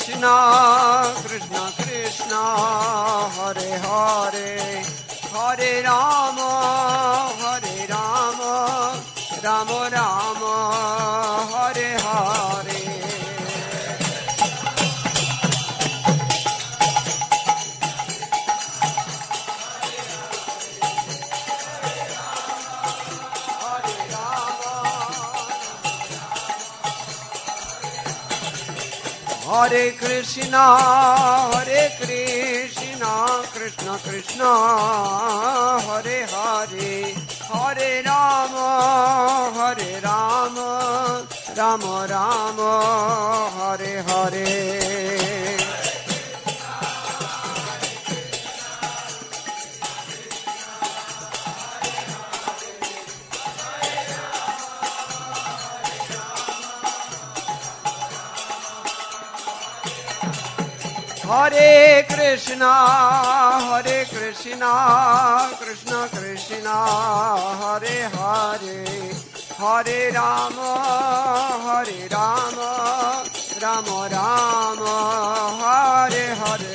Krishna, Krishna Krishna, Hare Hare, Hare Rama, Hare Rama, Rama Rama, Hare Hare. Hare Krishna, Hare Krishna, Krishna Krishna, Hare Hare, Hare Rama, Hare Rama, Rama Rama, Hare Hare. Hare Krishna, Hare Krishna, Krishna Krishna, Hare Hare, Hare Rama, Hare Rama, Rama Rama, Hare Hare.